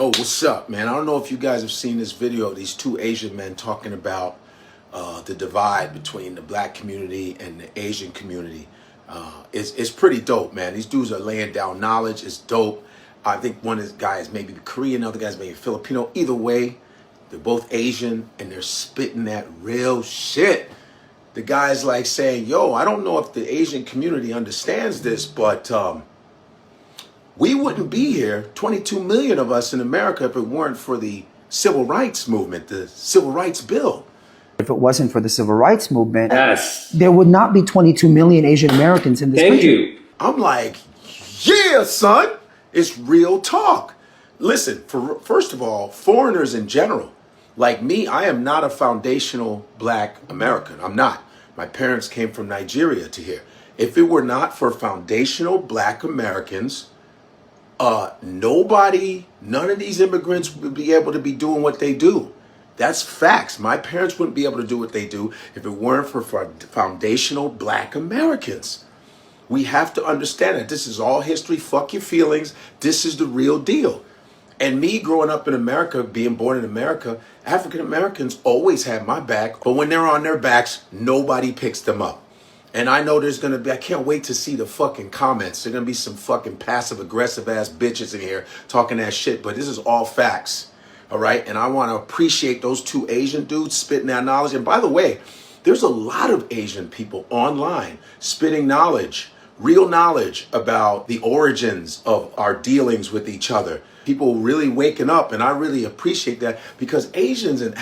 Yo, what's up, man? I don't know if you guys have seen this video of these two Asian men talking about the divide between the black community and the Asian community. It's pretty dope, man. These dudes are laying down knowledge. It's dope. I think one of the guys maybe Korean, the other guy's maybe Filipino. Either way, they're both Asian and they're spitting that real shit. The guy's like saying, yo, I don't know if the Asian community understands this, but we wouldn't be here, 22 million of us in America, if it weren't for the civil rights movement, the civil rights bill. If it wasn't for the civil rights movement, Yes. there would not be 22 million Asian Americans in this Thank country. you. I'm like, yeah, son, it's real talk. Listen, first of all, foreigners in general, like me, I am not a foundational black American. I'm not. My parents came from Nigeria to here. If it were not for foundational black Americans, none of these immigrants would be able to be doing what they do. That's facts. My parents wouldn't be able to do what they do if it weren't for foundational black Americans. We have to understand that this is all history. Fuck your feelings. This is the real deal. And me growing up in America, being born in America, African Americans always have my back. But when they're on their backs, nobody picks them up. And I know there's going to be, I can't wait to see the fucking comments. There's going to be some fucking passive aggressive ass bitches in here talking that shit. But this is all facts. All right. And I want to appreciate those two Asian dudes spitting that knowledge. And by the way, there's a lot of Asian people online spitting knowledge, real knowledge about the origins of our dealings with each other. People really waking up. And I really appreciate that because Asians and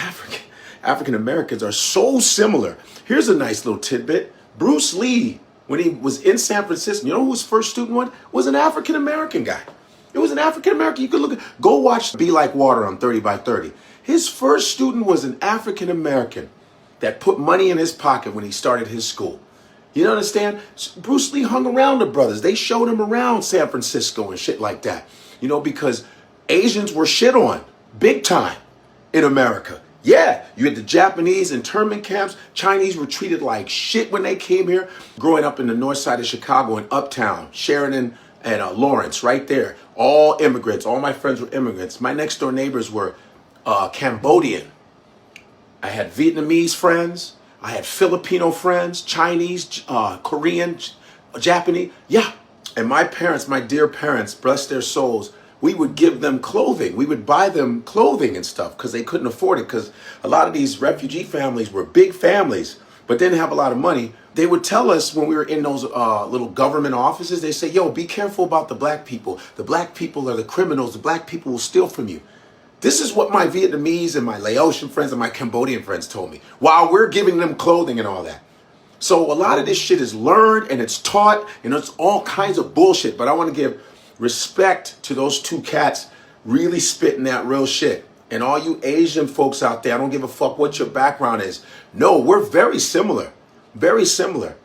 African Americans are so similar. Here's a nice little tidbit. Bruce Lee, when he was in San Francisco, you know who his first student was? An African American guy. It was an African American. You could go watch Be Like Water on 30 by 30. His first student was an African American that put money in his pocket when he started his school. You understand? Bruce Lee hung around the brothers. They showed him around San Francisco and shit like that. You know, because Asians were shit on big time in America. Yeah, you had the Japanese internment camps. Chinese were treated like shit when they came here. Growing up in the north side of Chicago in Uptown, Sheridan and Lawrence, right there. All immigrants. All my friends were immigrants. My next door neighbors were Cambodian. I had Vietnamese friends. I had Filipino friends, Chinese, Korean, Japanese. Yeah. And my parents, my dear parents, bless their souls, we would give them clothing. We would buy them clothing and stuff because they couldn't afford it because a lot of these refugee families were big families but didn't have a lot of money. They would tell us when we were in those little government offices, they say, yo, be careful about the black people. The black people are the criminals. The black people will steal from you. This is what my Vietnamese and my Laotian friends and my Cambodian friends told me while we're giving them clothing and all that. So a lot of this shit is learned and it's taught and it's all kinds of bullshit. But I want to give respect to those two cats really spitting that real shit. And all you Asian folks out there, I don't give a fuck what your background is. No, we're very similar. Very similar.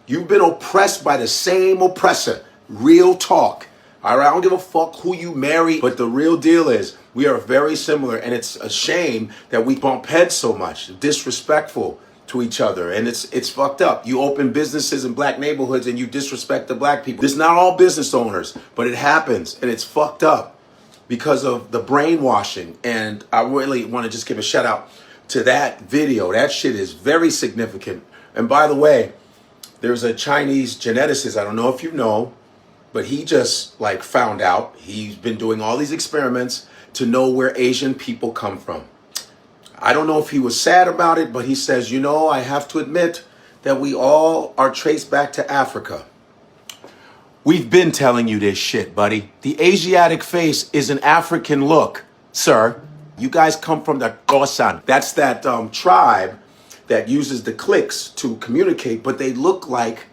You've been oppressed by the same oppressor. Real talk. All right, I don't give a fuck who you marry. But the real deal is we are very similar. And it's a shame that we bump heads so much. Disrespectful to each other, and it's fucked up. You open businesses in black neighborhoods and you disrespect the black people. It's not all business owners, but it happens, and it's fucked up because of the brainwashing. And I really want to just give a shout out to that video. That shit is very significant. And by the way, there's a Chinese geneticist, I don't know if you know, but he just like found out, he's been doing all these experiments to know where Asian people come from. I don't know if he was sad about it, but he says, you know, I have to admit that we all are traced back to Africa. We've been telling you this shit, buddy. The Asiatic face is an African look, sir. You guys come from the Khoisan. That's that tribe that uses the clicks to communicate, but they look like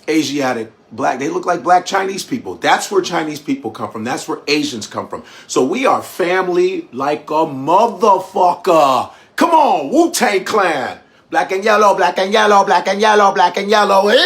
Asiatic black. They look like black Chinese people. That's where Chinese people come from. That's where Asians come from. So we are family like a motherfucker. Come on, Wu-Tang Clan. Black and yellow, black and yellow, black and yellow, black and yellow. Yeah!